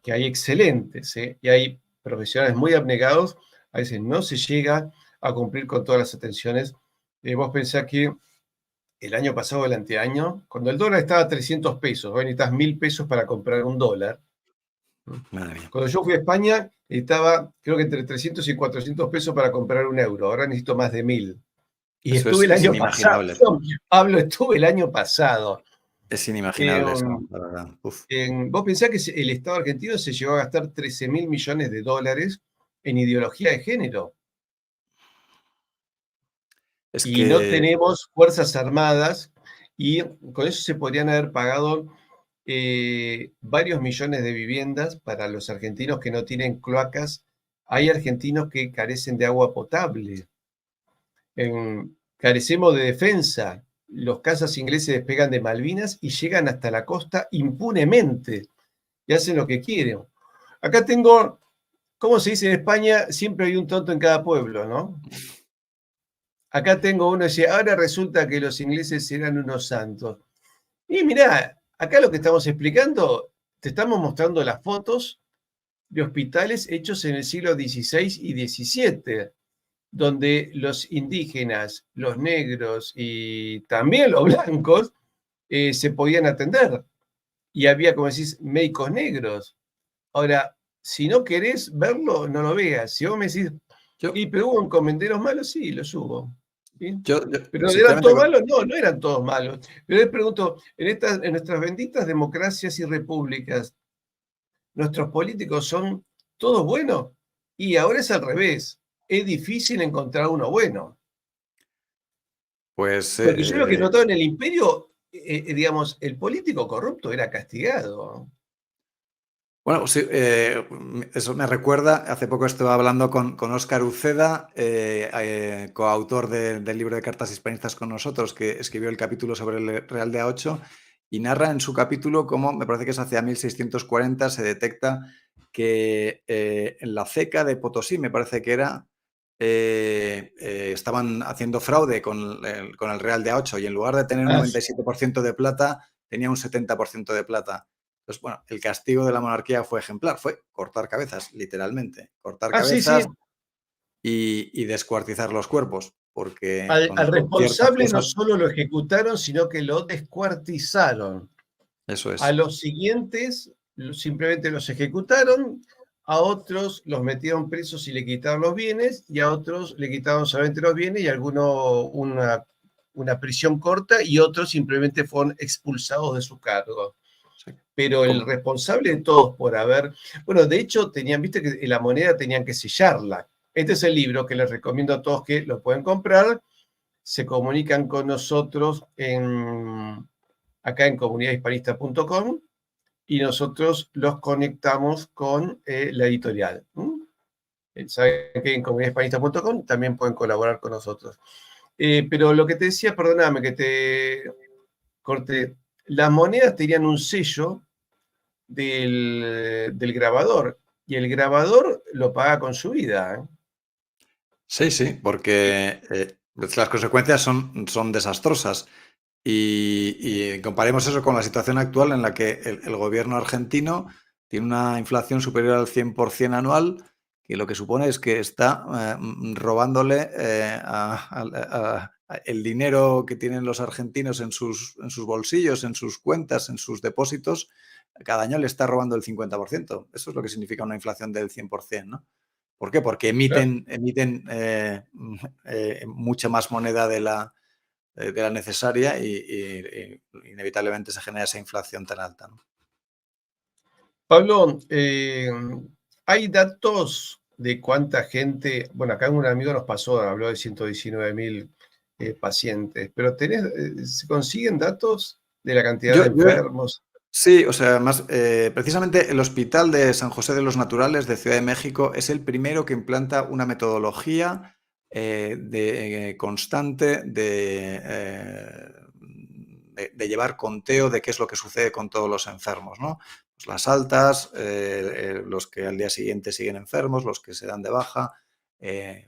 que hay excelentes, y hay profesionales muy abnegados, a veces no se llega a cumplir con todas las atenciones. Vos pensás que el año pasado, el anteaño, cuando el dólar estaba a 300 pesos, hoy necesitas 1.000 pesos para comprar un dólar. madre mía. Cuando yo fui a España, estaba creo que entre 300 y 400 pesos para comprar un euro. Ahora necesito más de 1.000. Y Eso estuve el es año pasado, inimaginable. Pablo, estuve el año pasado. Es Eh, inimaginable eso, la verdad. Uf. Vos pensás que el Estado argentino se llegó a gastar 13.000 millones de dólares en ideología de género Es y no que tenemos fuerzas armadas y con eso se podrían haber pagado varios millones de viviendas para los argentinos que no tienen cloacas. Hay argentinos que carecen de agua potable. Carecemos de defensa. Los cazas ingleses despegan de Malvinas y llegan hasta la costa impunemente y hacen lo que quieren. Acá tengo, ¿cómo se dice en España? Siempre hay un tonto en cada pueblo, ¿no? Acá tengo uno que dice, ahora resulta que los ingleses eran unos santos. Y mirá, acá lo que estamos explicando, te estamos mostrando las fotos de hospitales hechos en el siglo XVI y XVII, donde los indígenas, los negros y también los blancos se podían atender. Y había, como decís, médicos negros. Ahora, si no querés verlo, no lo veas. Si vos me decís, yo, ¿y pero hubo encomenderos malos? Sí, los hubo. ¿Sí? yo ¿Pero eran sinceramente, todos malos? No, no eran todos malos. Pero les pregunto, en nuestras benditas democracias y repúblicas, ¿nuestros políticos son todos buenos? Y ahora es al revés. Es difícil encontrar uno bueno. pues Porque yo lo que notaba en el imperio, digamos, el político corrupto era castigado. bueno, sí, eso me recuerda, hace poco estuve hablando con Óscar Uceda, coautor del libro de Cartas Hispanistas con nosotros, que escribió el capítulo sobre el Real de A8, y narra en su capítulo cómo, me parece que es hacia 1640, se detecta que en la ceca de Potosí, me parece que era, estaban haciendo fraude con el Real de A8 y en lugar de tener un Ah, 97% de plata, tenía un 70% de plata. Entonces, bueno, el castigo de la monarquía fue ejemplar, fue cortar cabezas, literalmente. Cortar sí, cabezas, sí. y descuartizar los cuerpos, porque Al con ciertas responsable no cosas, solo lo ejecutaron, sino que lo descuartizaron. eso A es. los siguientes simplemente los ejecutaron, a otros los metieron presos y le quitaron los bienes, y a otros le quitaron solamente los bienes y algunos una prisión corta, y otros simplemente fueron expulsados de su cargo. Sí. Pero el Como- responsable de todos por haber, bueno, de hecho tenían, viste que la moneda tenían que sellarla. Este es el libro que les recomiendo a todos que lo pueden comprar. Se comunican con nosotros acá en comunidadhispanista.com y nosotros los conectamos con la editorial. Saben que en comunidadhispanista.com también pueden colaborar con nosotros. Pero lo que te decía, perdóname que te corté, las monedas tenían un sello del grabador y el grabador lo paga con su vida. Sí, sí, porque las consecuencias son desastrosas. Y comparemos eso con la situación actual en la que el gobierno argentino tiene una inflación superior al 100% anual, que lo que supone es que está robándole el dinero que tienen los argentinos en sus bolsillos, en sus cuentas, en sus depósitos. Cada año le está robando el 50%. Eso es lo que significa una inflación del 100%, ¿no? ¿Por qué? Porque Claro. emiten mucha más moneda de la necesaria inevitablemente se genera esa inflación tan alta, ¿no? Pablo, hay datos de cuánta gente, bueno, acá un amigo nos pasó, habló de 119.000 pacientes, pero ¿se consiguen datos de la cantidad de Yo, enfermos? sí, o sea, más precisamente el Hospital de San José de los Naturales de Ciudad de México es el primero que implanta una metodología constante de llevar conteo de qué es lo que sucede con todos los enfermos, ¿no? Pues las altas, los que al día siguiente siguen enfermos, los que se dan de baja, que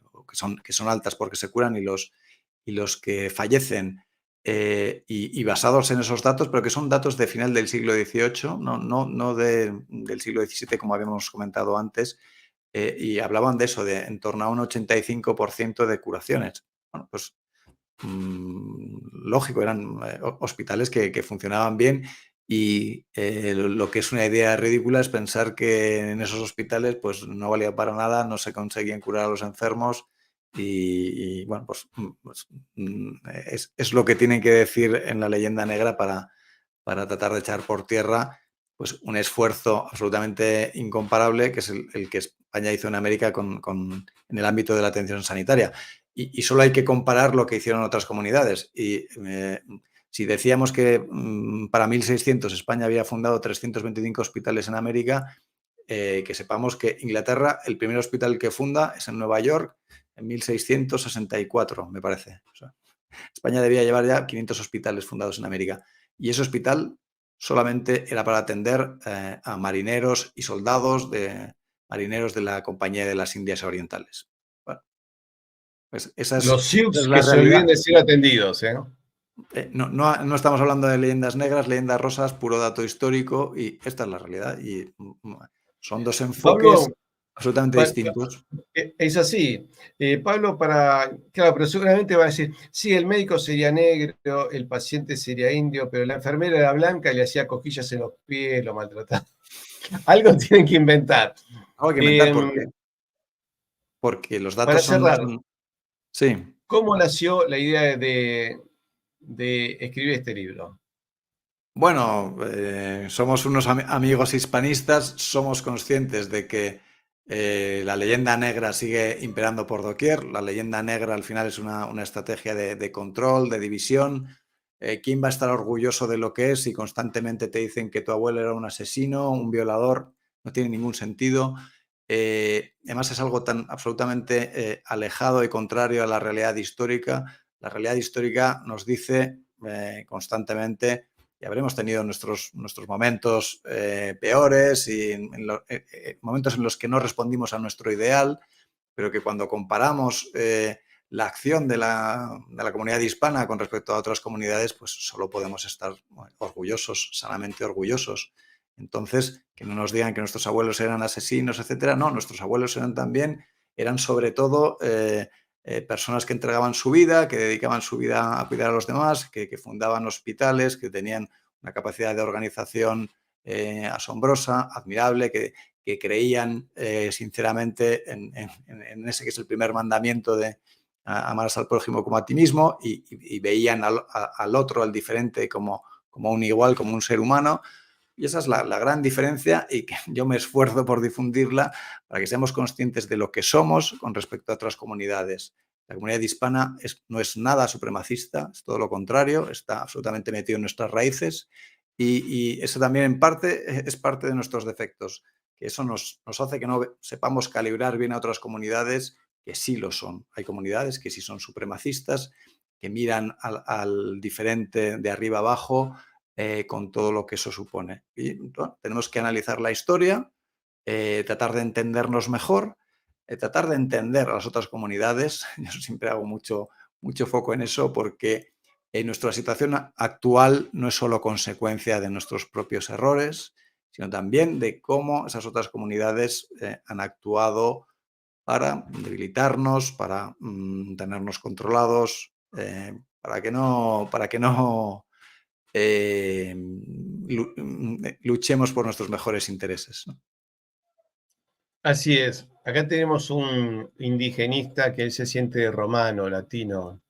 son altas porque se curan y los que fallecen. Y basados en esos datos, pero que son datos de final del siglo XVIII, no del siglo XVII, como habíamos comentado antes, y hablaban de eso, de en torno a un 85% de curaciones. Bueno, pues lógico, eran hospitales que funcionaban bien y lo que es una idea ridícula es pensar que en esos hospitales pues no valía para nada, no se conseguían curar a los enfermos bueno, es lo que tienen que decir en la leyenda negra para tratar de echar por tierra pues un esfuerzo absolutamente incomparable que es el que España hizo en América en el ámbito de la atención sanitaria. Y solo hay que comparar lo que hicieron otras comunidades. Y si decíamos que para 1600 España había fundado 325 hospitales en América, que sepamos que Inglaterra, el primer hospital que funda es en Nueva York en 1664, me parece. O sea, España debía llevar ya 500 hospitales fundados en América. Y ese hospital solamente era para atender a marineros y soldados marineros de la Compañía de las Indias Orientales. Bueno, pues Los esa es Sioux que la se olviden realidad. de ser atendidos, ¿eh? No estamos hablando de leyendas negras, leyendas rosas, puro dato histórico y esta es la realidad. Y son dos Pablo, enfoques absolutamente pa- distintos. es así. Pablo, claro, pero seguramente va a decir, sí, el médico sería negro, el paciente sería indio, pero la enfermera era blanca y le hacía cosquillas en los pies, lo maltrataba. Algo tienen que inventar. Algo hay que inventar Eh, porque los para datos cerrar, Sí. ¿cómo nació la idea de escribir este libro? Bueno, somos unos amigos hispanistas, somos conscientes de que la leyenda negra sigue imperando por doquier. La leyenda negra al final es una estrategia de control, de división. ¿Quién va a estar orgulloso de lo que es si constantemente te dicen que tu abuelo era un asesino, un violador? No tiene ningún sentido. Además es algo tan absolutamente alejado y contrario a la realidad histórica. La realidad histórica nos dice constantemente y habremos tenido nuestros momentos peores y momentos en los que no respondimos a nuestro ideal, pero que cuando comparamos la acción de la comunidad hispana con respecto a otras comunidades, pues solo podemos estar orgullosos, sanamente orgullosos. Entonces, que no nos digan que nuestros abuelos eran asesinos, etcétera. No, nuestros abuelos eran también eran sobre todo personas que entregaban su vida, que dedicaban su vida a cuidar a los demás, que fundaban hospitales, que tenían una capacidad de organización asombrosa, admirable, que creían sinceramente en ese que es el primer mandamiento de amarás al prójimo como a ti mismo y veían al otro, al diferente, como un igual, como un ser humano. Y esa es la gran diferencia y que yo me esfuerzo por difundirla para que seamos conscientes de lo que somos con respecto a otras comunidades. La comunidad hispana no es nada supremacista, es todo lo contrario, está absolutamente metido en nuestras raíces y eso también en parte es parte de nuestros defectos, que eso nos hace que no sepamos calibrar bien a otras comunidades que sí lo son. Hay comunidades que sí son supremacistas, que miran al diferente de arriba abajo, con todo lo que eso supone. Y bueno, tenemos que analizar la historia, tratar de entendernos mejor, tratar de entender a las otras comunidades. Yo siempre hago mucho foco en eso porque nuestra situación actual no es solo consecuencia de nuestros propios errores, sino también de cómo esas otras comunidades han actuado para debilitarnos, para tenernos controlados, para que no luchemos por nuestros mejores intereses, ¿no? Así es. Acá tenemos un indigenista que él se siente romano, latino.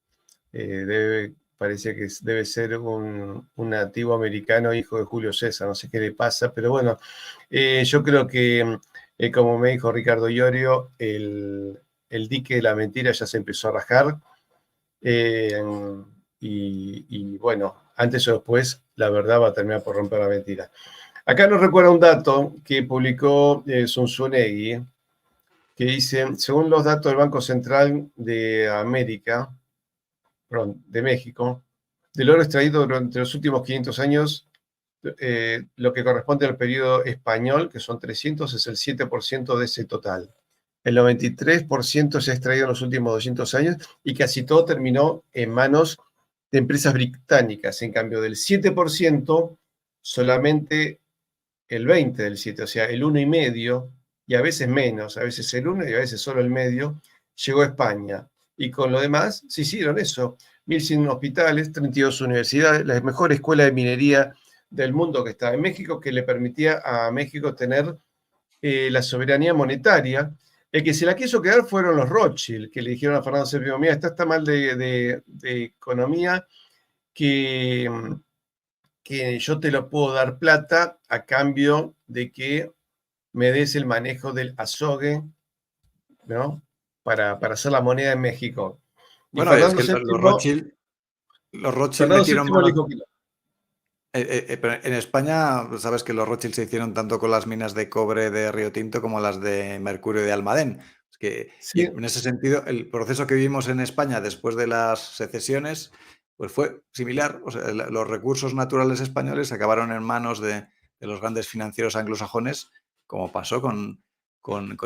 Parece que debe ser un nativo americano, hijo de Julio César, no sé qué le pasa, pero bueno, yo creo que, como me dijo Ricardo Iorio, el dique de la mentira ya se empezó a rajar. Y bueno, antes o después, la verdad va a terminar por romper la mentira. Acá nos recuerda un dato que publicó Zunzunegui, que dice, según los datos del Banco Central de América, perdón, de México, del oro extraído durante los últimos 500 años, lo que corresponde al periodo español, que son 300, es el 7% de ese total. El 93% se ha extraído en los últimos 200 años y casi todo terminó en manos de empresas británicas. En cambio, del 7%, solamente el 20 del 7, o sea, el 1,5, y a veces menos, a veces el 1 y a veces solo el medio, llegó a España. Y con lo demás se hicieron eso. 1.100 hospitales, 32 universidades, la mejor escuela de minería del mundo que estaba en México, que le permitía a México tener la soberanía monetaria. El que se la quiso quedar fueron los Rothschild, que le dijeron a Fernando VII, mira, está mal de economía, que yo te lo puedo dar plata a cambio de que me des el manejo del azogue, ¿no? Para hacer la moneda en México. Y Bueno, es Fernando que VII, los Rothschild Fernando metieron VII le mano. dijo que no. Pero en España, sabes que los Rothschild se hicieron tanto con las minas de cobre de Río Tinto como las de mercurio de Almadén. Y Sí, en ese sentido, el proceso que vivimos en España después de las secesiones, pues fue similar. O sea, los recursos naturales españoles acabaron en manos de los grandes financieros anglosajones, como pasó con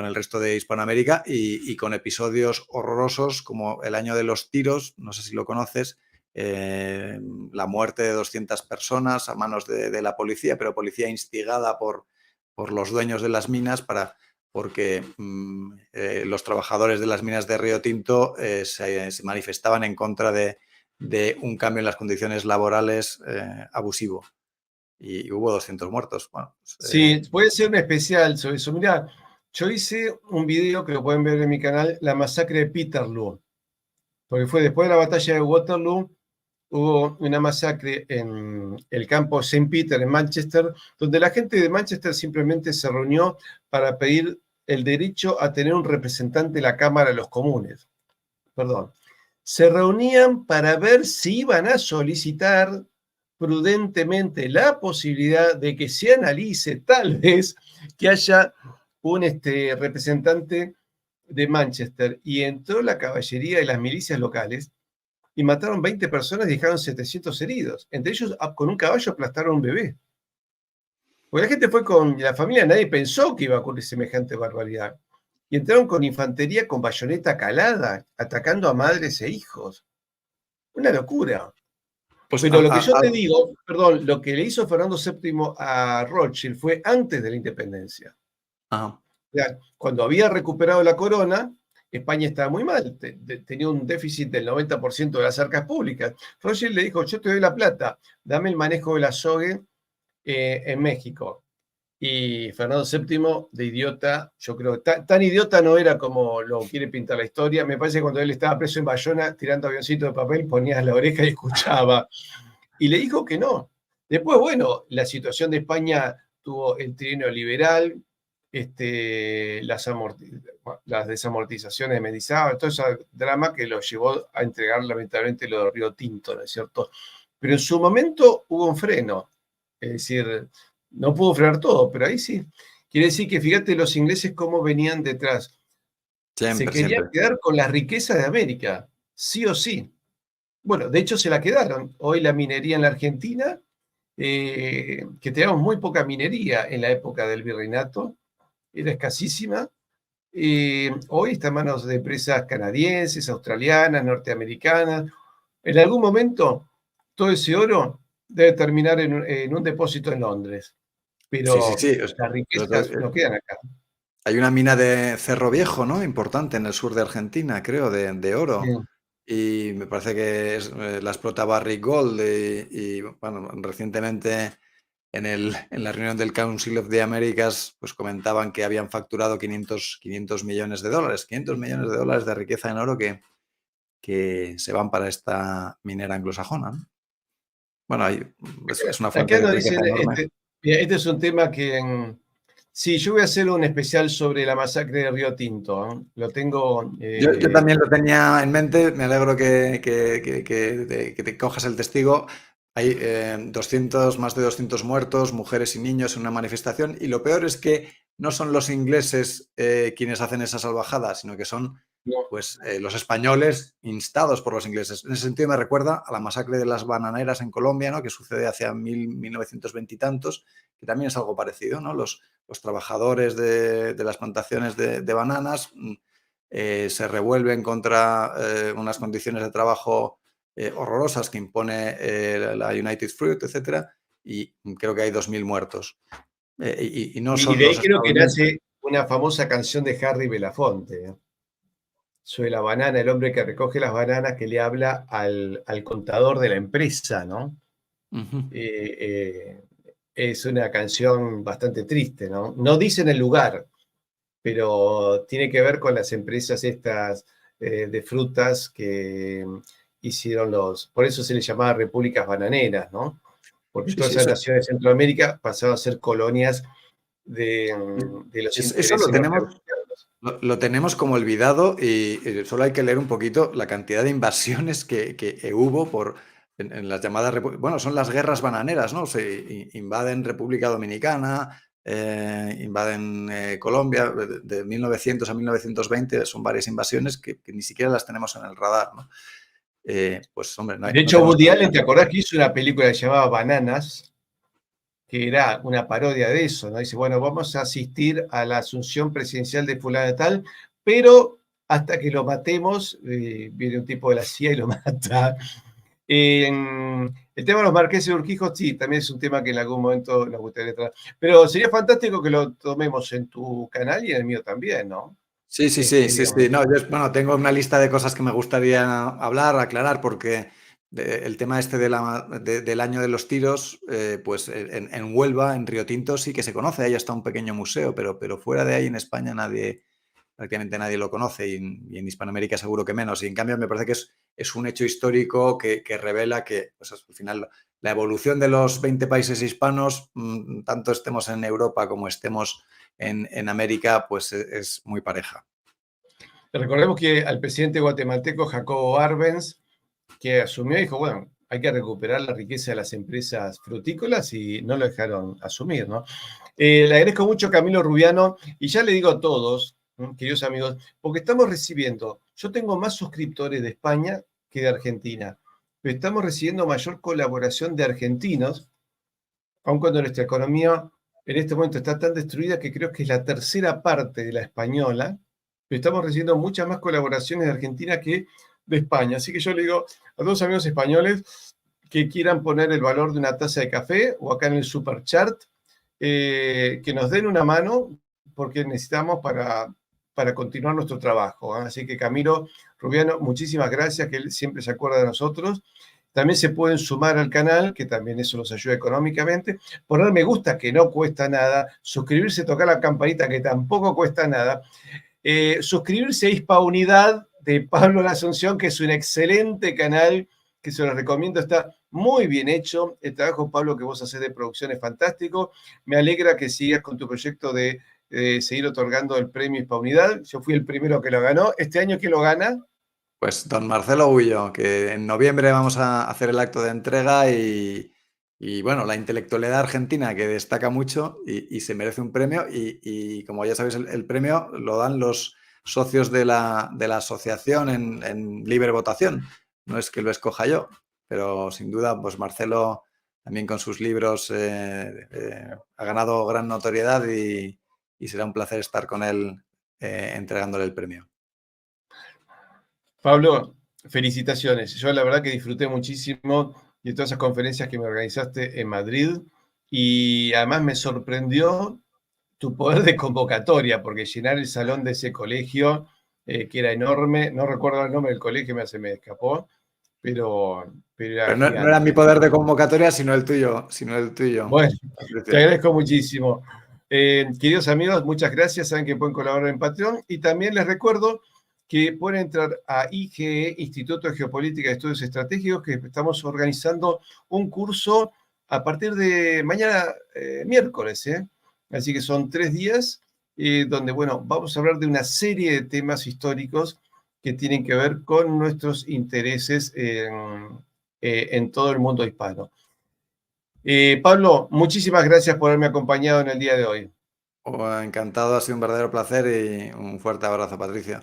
el resto de Hispanoamérica y con episodios horrorosos como el año de los tiros, no sé si lo conoces, la muerte de 200 personas a manos de la policía, pero policía instigada por los dueños de las minas porque los trabajadores de las minas de Río Tinto se manifestaban en contra de un cambio en las condiciones laborales abusivo. Y hubo 200 muertos. Bueno, sí, puede ser un especial sobre eso. Mirá, yo hice un video que lo pueden ver en mi canal, la masacre de Peterloo, porque fue después de la batalla de Waterloo, hubo una masacre en el campo St. Peter en Manchester, donde la gente de Manchester simplemente se reunió para pedir el derecho a tener un representante en la Cámara de los Comunes. Perdón. Se reunían para ver si iban a solicitar prudentemente la posibilidad de que se analice tal vez que haya un representante de Manchester. Y entró la caballería y las milicias locales y mataron 20 personas y dejaron 700 heridos. Entre ellos, con un caballo aplastaron a un bebé. Porque la gente fue con la familia, nadie pensó que iba a ocurrir semejante barbaridad. Y entraron con infantería con bayoneta calada, atacando a madres e hijos. Una locura. pues Pero lo que yo te digo, perdón, lo que le hizo Fernando VII a Rothschild fue antes de la independencia. Ajá. O sea, cuando había recuperado la corona, España estaba muy mal, tenía un déficit del 90% de las arcas públicas. Rothschild le dijo, yo te doy la plata, dame el manejo de la SOGE en México. Y Fernando VII, de idiota, yo creo, tan idiota no era como lo quiere pintar la historia. Me parece que cuando él estaba preso en Bayona, tirando avioncitos de papel, ponías la oreja y escuchaba. Y le dijo que no. Después, bueno, la situación de España tuvo el trienio liberal, las desamortizaciones de Mendizábal, todo ese drama que lo llevó a entregar lamentablemente lo de Río Tinto, ¿no es cierto? Pero en su momento hubo un freno, es decir, no pudo frenar todo, pero ahí sí. Quiere decir que fíjate los ingleses cómo venían detrás. Se querían quedar con la riqueza de América, sí o sí. Bueno, de hecho se la quedaron. Hoy la minería en la Argentina, que teníamos muy poca minería en la época del virreinato, era escasísima. Hoy está en manos de empresas canadienses, australianas, norteamericanas. En algún momento, todo ese oro debe terminar en un depósito en Londres, Sí, sí, pero sí. las riquezas no quedan acá. Hay una mina de Cerro Viejo, ¿no? Importante en el sur de Argentina, creo, de oro. Bien. Y me parece que la explota Barrick Gold. Y, bueno, recientemente en la reunión del Council of the Americas, pues comentaban que habían facturado 500 millones de dólares. 500 millones de dólares de riqueza en oro que se van para esta minera anglosajona, ¿no? Bueno, es una fuente Acá de nos riqueza dicen, enorme. mira, este es un tema que sí, yo voy a hacer un especial sobre la masacre de Río Tinto, ¿eh? Lo tengo. Yo también lo tenía en mente, me alegro que te cojas el testigo. Hay más de 200 muertos, mujeres y niños en una manifestación, y lo peor es que no son los ingleses quienes hacen esa salvajada, sino que son No, pues, los españoles instados por los ingleses. En ese sentido me recuerda a la masacre de las bananeras en Colombia, ¿no? Que sucede hacia 1920 y tantos, que también es algo parecido, ¿no? Los trabajadores de las plantaciones de bananas se revuelven contra unas condiciones de trabajo horrorosas que impone la United Fruit, etcétera, y creo que hay 2.000 muertos. Y no y son de ahí los creo que estadounidenses. nace una famosa canción de Harry Belafonte, ¿eh? Sobre la banana, el hombre que recoge las bananas, que le habla al contador de la empresa, ¿no? Ujú. Es una canción bastante triste, ¿no? No dicen el lugar, pero tiene que ver con las empresas estas de frutas que hicieron por eso se les llamaba repúblicas bananeras, ¿no? Porque Sí, todas sí, esas naciones de Centroamérica pasaron a ser colonias de los eso intereses norteamericanos. lo tenemos como olvidado y solo hay que leer un poquito la cantidad de invasiones que hubo en las llamadas, bueno, son las guerras bananeras, ¿no? Se invaden República Dominicana, invaden Colombia, de 1900 a 1920 son varias invasiones que ni siquiera las tenemos en el radar, ¿no? Pues hombre, De no hecho, tenemos que Woody Allen, olvidar. ¿te acordás que hizo una película que se llamaba Bananas? Que era una parodia de eso, ¿no? Dice, bueno, vamos a asistir a la asunción presidencial de fulano de tal, pero hasta que lo matemos, viene un tipo de la CIA y lo mata. El tema de los marqueses de Urquijo, sí, también es un tema que en algún momento nos gustaría tratar. Pero sería fantástico que lo tomemos en tu canal y en el mío también, ¿no? Sí, sí, sí, sí, sí. No, bueno, tengo una lista de cosas que me gustaría hablar, aclarar, porque el tema este del año de los tiros, pues en Huelva, en Río Tinto, sí que se conoce, ahí está un pequeño museo, pero fuera de ahí en España prácticamente nadie lo conoce y en Hispanoamérica seguro que menos. Y en cambio me parece que es un hecho histórico que revela que pues, al final la evolución de los 20 países hispanos, tanto estemos en Europa como estemos en América, pues es muy pareja. Recordemos que al presidente guatemalteco Jacobo Arbenz, que asumió y dijo, bueno, hay que recuperar la riqueza de las empresas frutícolas y no lo dejaron asumir, ¿no? Le agradezco mucho a Camilo Rubiano y ya le digo a todos, queridos amigos, porque estamos recibiendo, yo tengo más suscriptores de España que de Argentina, pero estamos recibiendo mayor colaboración de argentinos, aun cuando nuestra economía en este momento está tan destruida que creo que es la tercera parte de la española, pero estamos recibiendo muchas más colaboraciones de Argentina que de España. Así que yo le digo a todos los amigos españoles que quieran poner el valor de una taza de café o acá en el Superchat, que nos den una mano porque necesitamos para para continuar nuestro trabajo. Así que Camilo Rubiano, muchísimas gracias, que él siempre se acuerda de nosotros. También se pueden sumar al canal, que también eso nos ayuda económicamente. Poner me gusta, que no cuesta nada. Suscribirse, tocar la campanita, que tampoco cuesta nada. Suscribirse a Hispaunidad de Pablo La Asunción, que es un excelente canal, que se lo recomiendo, está muy bien hecho. El trabajo, Pablo, que vos haces de producción es fantástico. Me alegra que sigas con tu proyecto de seguir otorgando el premio Hispaunidad. Yo fui el primero que lo ganó. ¿Este año quién lo gana? Pues don Marcelo Ullo, que en noviembre vamos a hacer el acto de entrega y bueno, la intelectualidad argentina que destaca mucho y se merece un premio y como ya sabéis, el premio lo dan los socios de la asociación en libre votación. No es que lo escoja yo, pero sin duda, pues Marcelo también con sus libros ha ganado gran notoriedad y será un placer estar con él entregándole el premio. Pablo, felicitaciones. Yo la verdad que disfruté muchísimo de todas esas conferencias que me organizaste en Madrid y además me sorprendió tu poder de convocatoria, porque llenar el salón de ese colegio, que era enorme, no recuerdo el nombre del colegio, me escapó, pero era Pero no era mi gigante. poder de convocatoria, sino el tuyo, Bueno, te Patricio. agradezco muchísimo. Queridos amigos, muchas gracias. Saben que pueden colaborar en Patreon. Y también les recuerdo que pueden entrar a IGE, Instituto de Geopolítica y Estudios Estratégicos, que estamos organizando un curso a partir de mañana, miércoles. Así que son 3 días donde, bueno, vamos a hablar de una serie de temas históricos que tienen que ver con nuestros intereses en todo el mundo hispano. Pablo, muchísimas gracias por haberme acompañado en el día de hoy. Encantado, ha sido un verdadero placer y un fuerte abrazo, Patricio.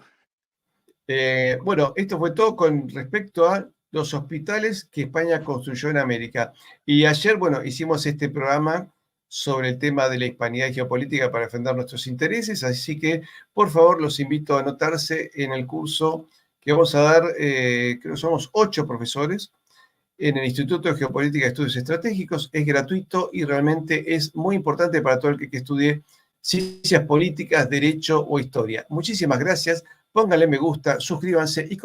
Bueno, esto fue todo con respecto a los hospitales que España construyó en América. Y ayer, bueno, hicimos este programa sobre el tema de la hispanidad y geopolítica para defender nuestros intereses, así que por favor los invito a anotarse en el curso que vamos a dar, creo que somos 8 profesores, en el Instituto de Geopolítica y Estudios Estratégicos. Es gratuito y realmente es muy importante para todo el que estudie ciencias políticas, derecho o historia. Muchísimas gracias. Pónganle me gusta, suscríbanse y